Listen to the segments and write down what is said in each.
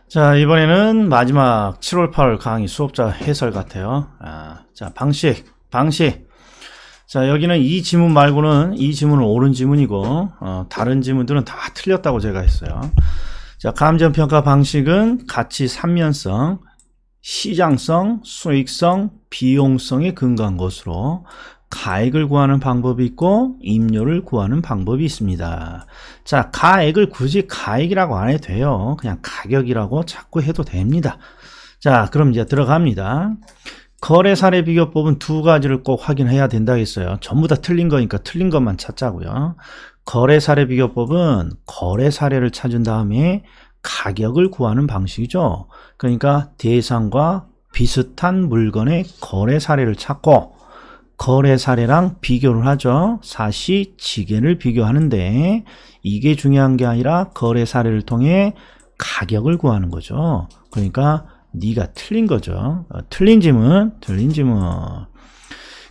자, 이번에는 마지막 7월 8월 강의 수업자 해설 같아요. 자, 방식. 자, 여기는 이 지문 말고는 이 지문은 옳은 지문이고, 다른 지문들은 다 틀렸다고 제가 했어요. 자, 감정평가 방식은 가치 3면성, 시장성, 수익성, 비용성에 근거한 것으로 가액을 구하는 방법이 있고 임료를 구하는 방법이 있습니다. 자, 가액을 굳이 가액이라고 안 해도 돼요. 그냥 가격이라고 자꾸 해도 됩니다. 자, 그럼 이제 들어갑니다. 거래 사례 비교법은 두 가지를 꼭 확인해야 된다 했어요. 전부 다 틀린 거니까 틀린 것만 찾자고요. 거래 사례 비교법은 거래 사례를 찾은 다음에 가격을 구하는 방식이죠. 그러니까 대상과 비슷한 물건의 거래 사례를 찾고 거래 사례랑 비교를 하죠. 사시, 지계를 비교하는데 이게 중요한 게 아니라 거래 사례를 통해 가격을 구하는 거죠. 그러니까 네가 틀린 거죠. 틀린 지문.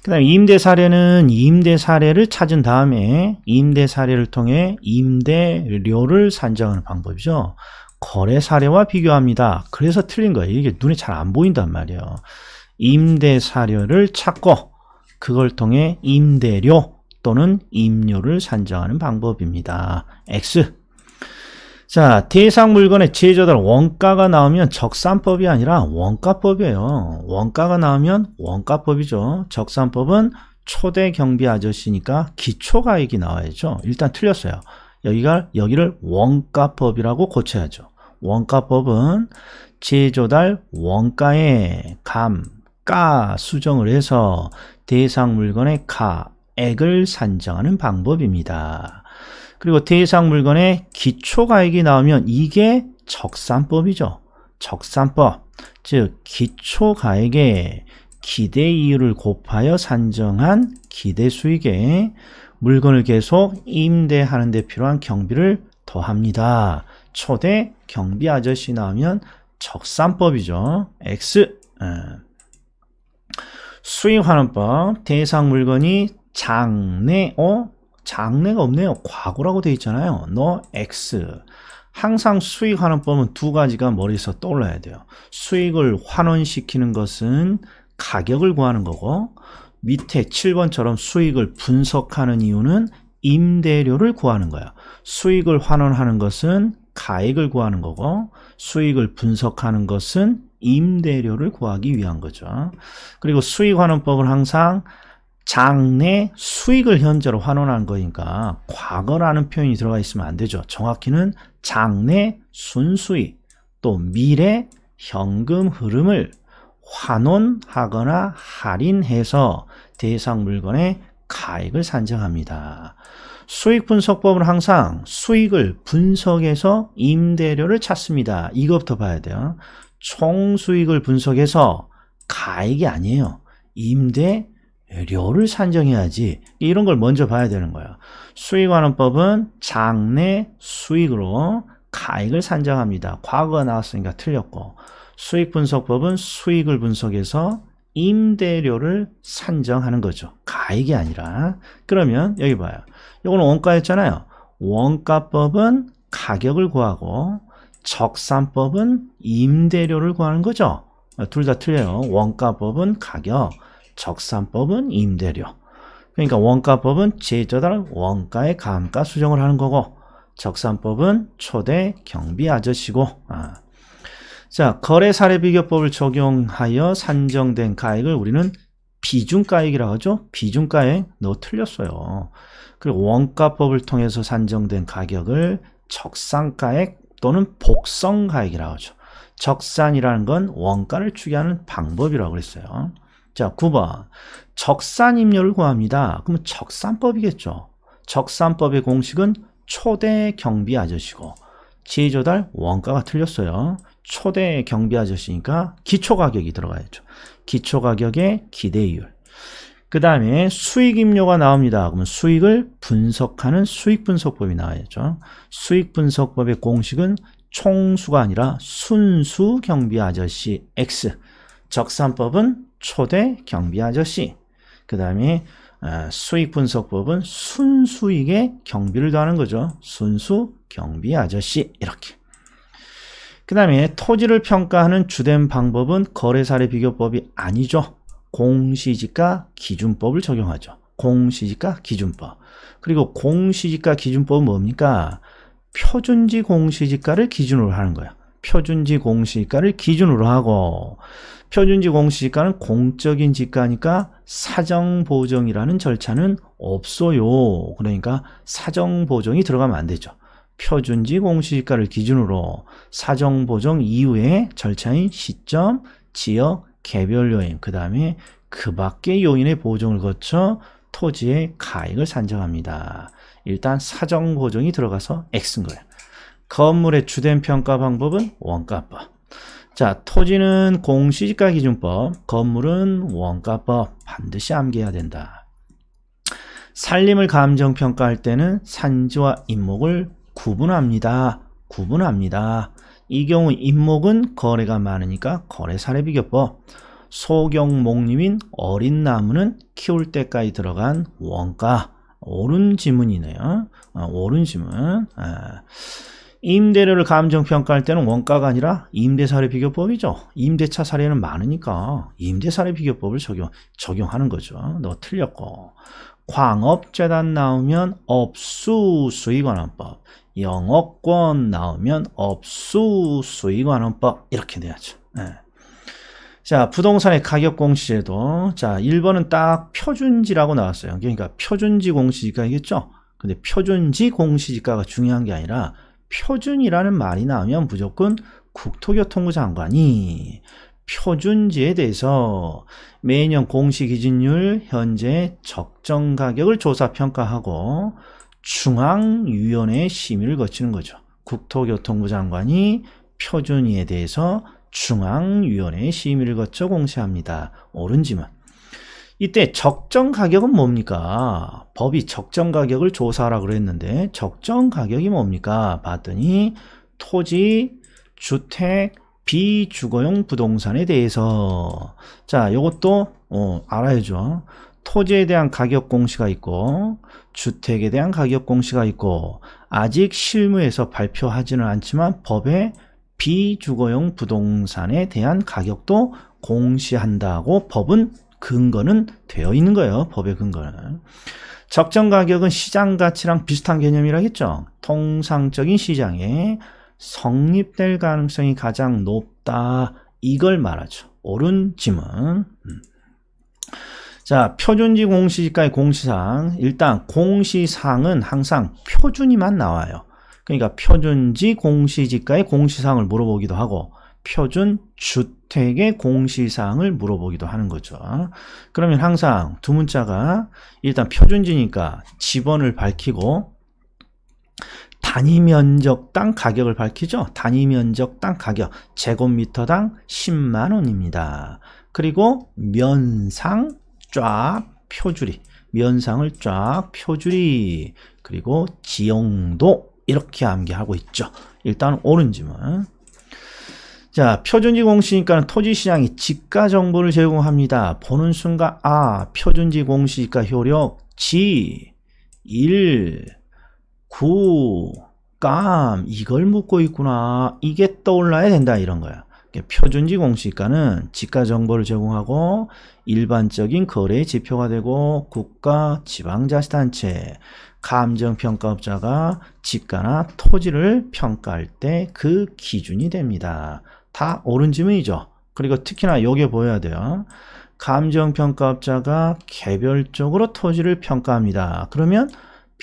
그 다음에 임대 사례는 임대 사례를 찾은 다음에 임대 사례를 통해 임대료를 산정하는 방법이죠. 거래 사례와 비교합니다. 그래서 틀린 거예요. 이게 눈에 잘 안 보인단 말이에요. 임대 사례를 찾고 그걸 통해 임대료 또는 임료를 산정하는 방법입니다. X. 자, 대상 물건의 제조달 원가가 나오면 적산법이 아니라 원가법이에요. 원가가 나오면 원가법이죠. 적산법은 초대 경비 아저씨니까 기초가액이 나와야죠. 일단 틀렸어요. 여기를 원가법이라고 고쳐야죠. 원가법은 제조달 원가의 가 수정을 해서 대상 물건의 가액을 산정하는 방법입니다. 그리고 대상 물건의 기초가액이 나오면 이게 적산법이죠. 적산법, 즉 기초가액에 기대이율을 곱하여 산정한 기대수익에 물건을 계속 임대하는 데 필요한 경비를 더합니다. 초대 경비 아저씨 나오면 적산법이죠. X. 수익환원법. 대상 물건이 장래가 없네요. 과거라고 되어 있잖아요. 너 X. 항상 수익환원법은 두 가지가 머리에서 떠올라야 돼요. 수익을 환원시키는 것은 가격을 구하는 거고, 밑에 7번처럼 수익을 분석하는 이유는 임대료를 구하는 거야. 수익을 환원하는 것은 가액을 구하는 거고, 수익을 분석하는 것은 임대료를 구하기 위한 거죠. 그리고 수익환원법은 항상 장래 수익을 현재로 환원하는 거니까 과거라는 표현이 들어가 있으면 안 되죠. 정확히는 장래 순수익 또 미래 현금 흐름을 환원하거나 할인해서 대상 물건의 가액을 산정합니다. 수익 분석법은 항상 수익을 분석해서 임대료를 찾습니다. 이것부터 봐야 돼요. 총 수익을 분석해서 가액이 아니에요. 임대료를 산정해야지. 이런 걸 먼저 봐야 되는 거예요. 수익환원법은 장래 수익으로 가액을 산정합니다. 과거가 나왔으니까 틀렸고, 수익 분석법은 수익을 분석해서 임대료를 산정하는 거죠. 가액이 아니라. 그러면 여기 봐요. 이거는 원가였잖아요. 원가법은 가격을 구하고 적산법은 임대료를 구하는 거죠. 둘 다 틀려요. 원가법은 가격, 적산법은 임대료. 그러니까 원가법은 제조달 원가의 감가 수정을 하는 거고, 적산법은 초대 경비 아저씨고. 자, 거래 사례 비교법을 적용하여 산정된 가액을 우리는 비중가액이라고 하죠. 비중가액. 너 틀렸어요. 그리고 원가법을 통해서 산정된 가격을 적산가액 또는 복성가액이라고 하죠. 적산이라는 건 원가를 추계하는 방법이라고 그랬어요. 자, 9번. 적산임료를 구합니다. 그러면 적산법이겠죠. 적산법의 공식은 초대 경비 아저씨고, 제조달 원가가 틀렸어요. 초대 경비 아저씨니까 기초가격이 들어가야죠. 기초가격의 기대이율. 그 다음에 수익임료가 나옵니다. 그러면 수익을 분석하는 수익분석법이 나와야죠. 수익분석법의 공식은 총수가 아니라 순수 경비 아저씨 X. 적산법은 초대 경비 아저씨. 그 다음에 수익분석법은 순수익에 경비를 더하는 거죠. 순수 경비 아저씨. 이렇게. 그 다음에 토지를 평가하는 주된 방법은 거래사례 비교법이 아니죠. 공시지가 기준법을 적용하죠. 공시지가 기준법. 그리고 공시지가 기준법은 뭡니까? 표준지 공시지가를 기준으로 하는 거야. 표준지 공시지가를 기준으로 하고, 표준지 공시지가는 공적인 지가니까 사정보정이라는 절차는 없어요. 그러니까 사정보정이 들어가면 안 되죠. 표준지 공시지가를 기준으로 사정보정 이후에 절차인 시점, 지역, 개별 요인, 그 다음에 그 밖의 요인의 보정을 거쳐 토지의 가액을 산정합니다. 일단 사정보정이 들어가서 X인 거예요. 건물의 주된 평가 방법은 원가법. 자, 토지는 공시지가 기준법, 건물은 원가법. 반드시 암기해야 된다. 산림을 감정평가할 때는 산지와 임목을 구분합니다. 이 경우 임목은 거래가 많으니까 거래사례비교법. 소경목림인 어린 나무는 키울 때까지 들어간 원가. 옳은 지문이네요. 옳은 지문. 임대료를 감정평가할 때는 원가가 아니라 임대사례 비교법이죠. 임대차 사례는 많으니까 임대사례 비교법을 적용하는 거죠. 너 틀렸고. 광업재단 나오면 업수수익관원법. 영업권 나오면 업수수익관원법. 이렇게 돼야죠. 자, 부동산의 가격공시제도. 자, 1번은 딱 표준지라고 나왔어요. 그러니까 표준지 공시지가이겠죠? 근데 표준지 공시지가가 중요한 게 아니라 표준이라는 말이 나오면 무조건 국토교통부 장관이 표준지에 대해서 매년 공시기준율 현재 적정가격을 조사평가하고 중앙위원회의 심의를 거치는 거죠. 국토교통부 장관이 표준위에 대해서 중앙위원회의 심의를 거쳐 공시합니다. 옳은 지문. 이때 적정가격은 뭡니까? 법이 적정가격을 조사하라고 그랬는데 적정가격이 뭡니까? 봤더니 토지, 주택, 비주거용 부동산에 대해서. 자, 요것도 알아야죠. 토지에 대한 가격 공시가 있고 주택에 대한 가격 공시가 있고 아직 실무에서 발표하지는 않지만 법에 비주거용 부동산에 대한 가격도 공시한다고 법은 근거는 되어 있는 거예요. 법의 근거는. 적정 가격은 시장 가치랑 비슷한 개념이라겠죠. 통상적인 시장에 성립될 가능성이 가장 높다. 이걸 말하죠. 옳은 지문. 자, 표준지 공시지가의 공시사항. 일단 공시사항은 항상 표준이만 나와요. 그러니까 표준지 공시지가의 공시사항을 물어보기도 하고 표준 주택의 공시사항을 물어보기도 하는 거죠. 그러면 항상 두 문자가 일단 표준지니까 지번을 밝히고 단위면적당 가격을 밝히죠. 단위면적당 가격 제곱미터당 10만원입니다. 그리고 면상 쫙 표주리, 면상을 쫙 표주리, 그리고 지형도 이렇게 암기하고 있죠. 일단 옳은 지문. 자, 표준지 공시니까 토지시장이 지가 정보를 제공합니다. 보는 순간 표준지 공시지가 효력 지, 일, 구, 감 이걸 묻고 있구나. 이게 떠올라야 된다 이런 거야. 표준지 공시지가는 지가 정보를 제공하고 일반적인 거래의 지표가 되고 국가, 지방자치단체, 감정평가업자가 지가나 토지를 평가할 때 그 기준이 됩니다. 다 옳은 지문이죠. 그리고 특히나 요게 보여야 돼요. 감정평가업자가 개별적으로 토지를 평가합니다. 그러면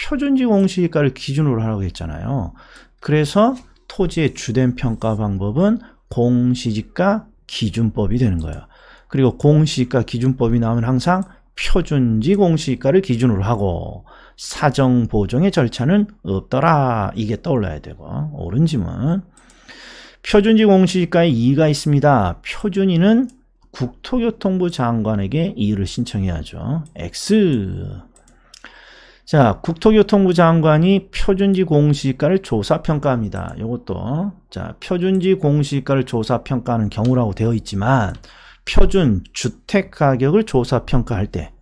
표준지 공시지가를 기준으로 하라고 했잖아요. 그래서 토지의 주된 평가 방법은 공시지가 기준법이 되는 거예요. 그리고 공시지가 기준법이 나오면 항상 표준지 공시지가를 기준으로 하고 사정 보정의 절차는 없더라. 이게 떠올라야 되고. 옳은 지문. 표준지 공시지가에 이의가 있습니다. 표준위는 국토교통부 장관에게 이의를 신청해야죠. X. 자, 국토교통부 장관이 표준지 공시지가를 조사평가합니다. 이것도 자, 표준지 공시지가를 조사평가하는 경우라고 되어 있지만 표준 주택가격을 조사평가할 때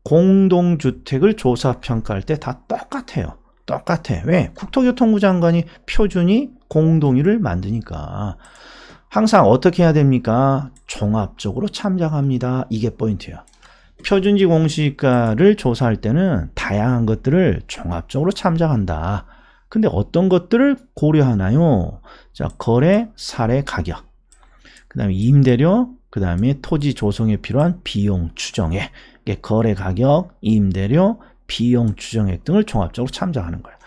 공동주택을 조사평가할 때 다 똑같아요. 똑같아. 왜? 국토교통부 장관이 표준이 공동의를 만드니까. 항상 어떻게 해야 됩니까? 종합적으로 참작합니다. 이게 포인트예요. 표준지 공시지가를 조사할 때는 다양한 것들을 종합적으로 참작한다. 근데 어떤 것들을 고려하나요? 자, 거래, 사례, 가격. 그 다음에 임대료, 그 다음에 토지 조성에 필요한 비용 추정액. 거래 가격, 임대료, 비용 추정액 등을 종합적으로 참작하는 거예요.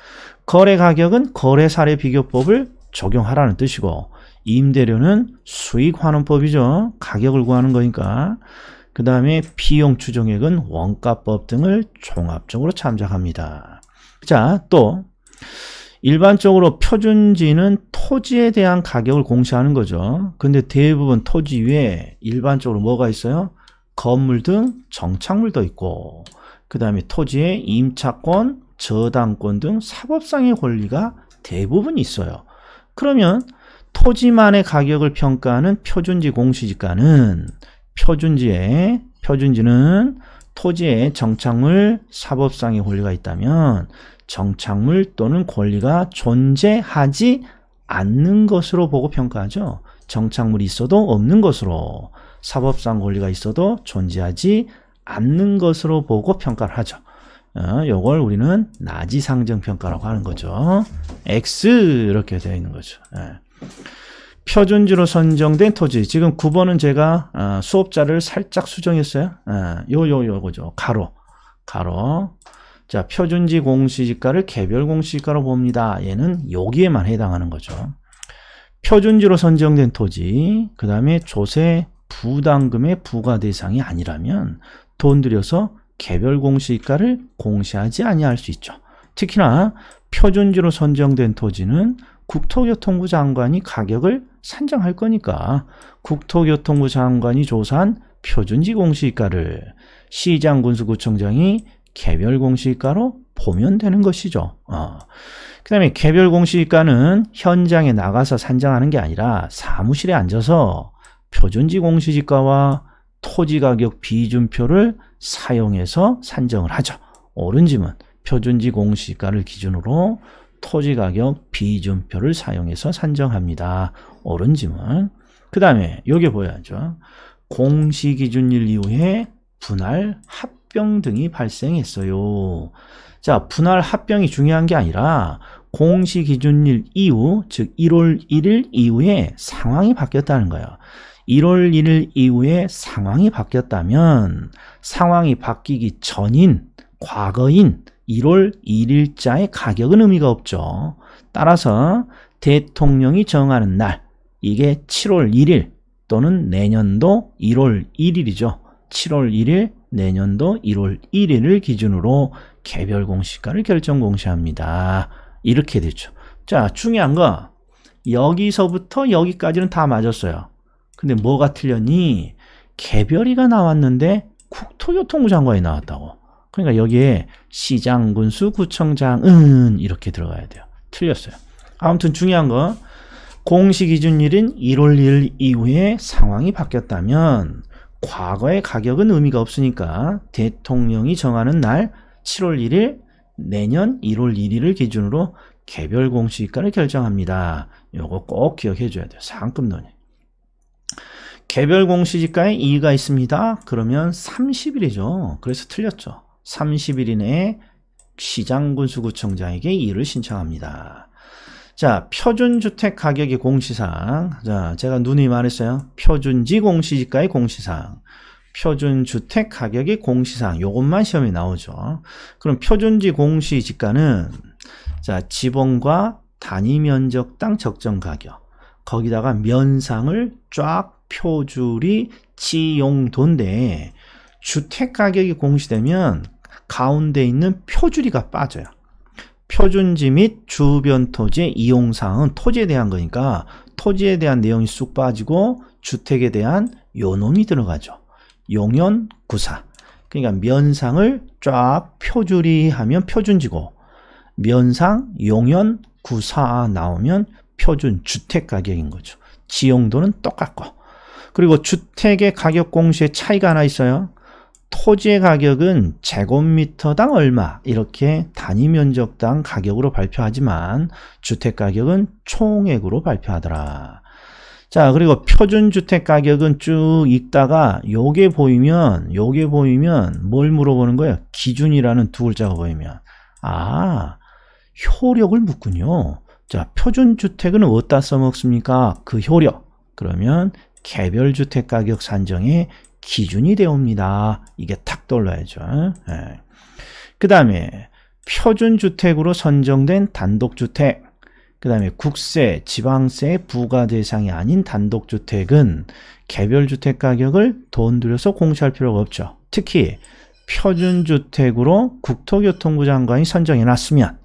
거래 가격은 거래 사례 비교법을 적용하라는 뜻이고, 임대료는 수익 환원법이죠. 가격을 구하는 거니까. 그 다음에 비용 추정액은 원가법 등을 종합적으로 참작합니다. 자, 또 일반적으로 표준지는 토지에 대한 가격을 공시하는 거죠. 근데 대부분 토지 위에 일반적으로 뭐가 있어요? 건물 등 정착물도 있고, 그 다음에 토지에 임차권, 저당권 등 사법상의 권리가 대부분 있어요. 그러면 토지만의 가격을 평가하는 표준지 공시지가는 표준지는 토지에 정착물, 사법상의 권리가 있다면 정착물 또는 권리가 존재하지 않는 것으로 보고 평가하죠. 정착물이 있어도 없는 것으로, 사법상 권리가 있어도 존재하지 않는 것으로 보고 평가를 하죠. 요걸 우리는 나지상정평가라고 하는 거죠. X 이렇게 되어 있는 거죠. 표준지로 선정된 토지. 지금 9번은 제가 수업자를 살짝 수정했어요. 요거죠. 가로. 자, 표준지 공시지가를 개별 공시지가로 봅니다. 얘는 여기에만 해당하는 거죠. 표준지로 선정된 토지, 그 다음에 조세 부담금의 부과 대상이 아니라면 돈 들여서 개별 공시지가를 공시하지 아니할 수 있죠. 특히나 표준지로 선정된 토지는 국토교통부 장관이 가격을 산정할 거니까 국토교통부 장관이 조사한 표준지 공시지가를 시장군수구청장이 개별 공시지가로 보면 되는 것이죠. 그 다음에 개별 공시지가는 현장에 나가서 산정하는 게 아니라 사무실에 앉아서 표준지 공시지가와 토지가격 비준표를 사용해서 산정을 하죠. 옳은 짐은 표준지 공시지가를 기준으로 토지가격 비준표를 사용해서 산정합니다. 옳은 짐은. 그 다음에 여기 보여야죠. 공시기준일 이후에 분할 합병 등이 발생했어요. 자, 분할 합병이 중요한 게 아니라 공시기준일 이후, 즉 1월 1일 이후에 상황이 바뀌었다는 거예요. 1월 1일 이후에 상황이 바뀌었다면 상황이 바뀌기 전인, 과거인 1월 1일자의 가격은 의미가 없죠. 따라서 대통령이 정하는 날, 이게 7월 1일 또는 내년도 1월 1일이죠. 7월 1일, 내년도 1월 1일을 기준으로 개별 공시가를 결정 공시합니다. 이렇게 되죠. 자, 중요한 거 여기서부터 여기까지는 다 맞았어요. 근데 뭐가 틀렸니? 개별이가 나왔는데 국토교통부 장관이 나왔다고. 그러니까 여기에 시장군수 구청장은 이렇게 들어가야 돼요. 틀렸어요. 아무튼 중요한 거 공시기준일인 1월 1일 이후에 상황이 바뀌었다면 과거의 가격은 의미가 없으니까 대통령이 정하는 날 7월 1일, 내년 1월 1일을 기준으로 개별 공시지가를 결정합니다. 요거 꼭 기억해 줘야 돼요. 상급 논의. 개별 공시지가에 이의가 있습니다. 그러면 30일이죠. 그래서 틀렸죠. 30일 이내에 시장군수구청장에게 이의를 신청합니다. 자, 표준주택 가격의 공시사항. 자, 제가 누누이 말했어요. 표준지 공시지가의 공시사항. 표준주택 가격의 공시사항. 요것만 시험에 나오죠. 그럼 표준지 공시지가는 자, 지번과 단위 면적당 적정 가격. 거기다가 면상을 쫙 표줄이 지용도인데 주택 가격이 공시되면 가운데 있는 표줄이가 빠져요. 표준지 및 주변 토지의 이용사항은 토지에 대한 거니까 토지에 대한 내용이 쑥 빠지고 주택에 대한 요놈이 들어가죠. 용연구사. 그러니까 면상을 쫙 표줄이 하면 표준지고 면상, 용연, 구사 나오면 표준 주택 가격인 거죠. 지용도는 똑같고. 그리고 주택의 가격 공시에 차이가 하나 있어요. 토지의 가격은 제곱미터당 얼마 이렇게 단위 면적당 가격으로 발표하지만 주택 가격은 총액으로 발표하더라. 자, 그리고 표준주택 가격은 쭉 읽다가 요게 보이면 뭘 물어보는 거예요? 기준이라는 두 글자가 보이면 효력을 묻군요. 자, 표준주택은 어디다 써먹습니까? 그 효력. 그러면 개별주택 가격 산정의 기준이 되옵니다. 이게 탁 떠올라야죠. 네. 그 다음에 표준주택으로 선정된 단독주택, 그 다음에 국세, 지방세 부과 대상이 아닌 단독주택은 개별주택 가격을 돈 들여서 공시할 필요가 없죠. 특히 표준주택으로 국토교통부 장관이 선정해놨으면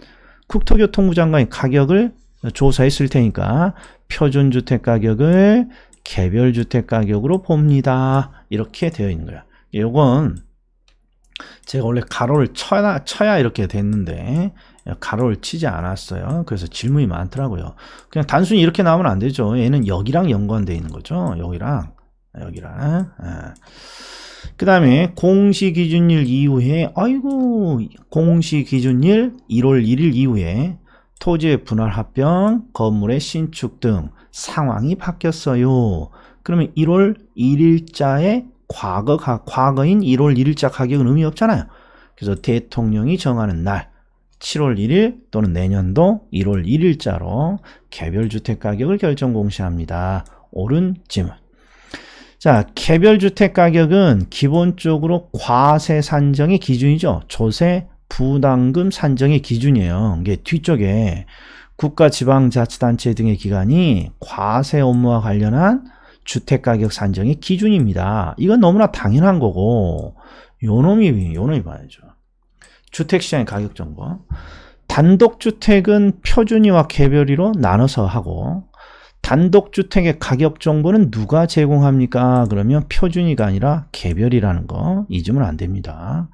국토교통부 장관이 가격을 조사했을 테니까 표준주택 가격을 개별주택 가격으로 봅니다. 이렇게 되어 있는 거야. 이건 제가 원래 가로를 쳐야 이렇게 됐는데 가로를 치지 않았어요. 그래서 질문이 많더라고요. 그냥 단순히 이렇게 나오면 안 되죠. 얘는 여기랑 연관되어 있는 거죠. 여기랑. 그 다음에 공시기준일 이후에 공시기준일 1월 1일 이후에 토지의 분할 합병, 건물의 신축 등 상황이 바뀌었어요. 그러면 1월 1일자의 과거인 1월 1일자 가격은 의미 없잖아요. 그래서 대통령이 정하는 날 7월 1일 또는 내년도 1월 1일자로 개별주택 가격을 결정 공시합니다. 옳은 지문. 자, 개별주택 가격은 기본적으로 과세 산정의 기준이죠. 조세 부담금 산정의 기준이에요. 이게 뒤쪽에 국가지방자치단체 등의 기관이 과세 업무와 관련한 주택가격 산정의 기준입니다. 이건 너무나 당연한 거고 요놈이 봐야죠. 주택시장의 가격정보. 단독주택은 표준이와 개별이로 나눠서 하고 단독주택의 가격정보는 누가 제공합니까? 그러면 표준이가 아니라 개별이라는 거 잊으면 안 됩니다.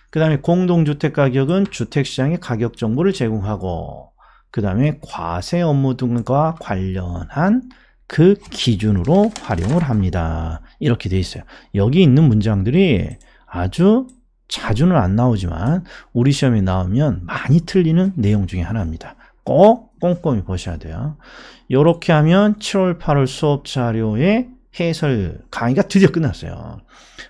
그 다음에 공동주택 가격은 주택시장의 가격정보를 제공하고 그 다음에 과세 업무 등과 관련한 그 기준으로 활용을 합니다. 이렇게 돼 있어요. 여기 있는 문장들이 아주 자주는 안 나오지만 우리 시험에 나오면 많이 틀리는 내용 중에 하나입니다. 꼭 꼼꼼히 보셔야 돼요. 이렇게 하면 7월 8월 수업 자료의 해설 강의가 드디어 끝났어요.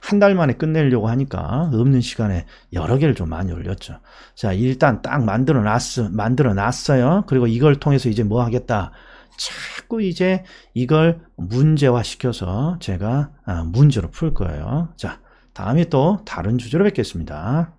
한 달 만에 끝내려고 하니까 없는 시간에 여러 개를 좀 많이 올렸죠. 자, 일단 딱 만들어 놨어요. 그리고 이걸 통해서 이제 뭐 하겠다. 자꾸 이제 이걸 문제화 시켜서 제가 문제로 풀 거예요. 자, 다음에 또 다른 주제로 뵙겠습니다.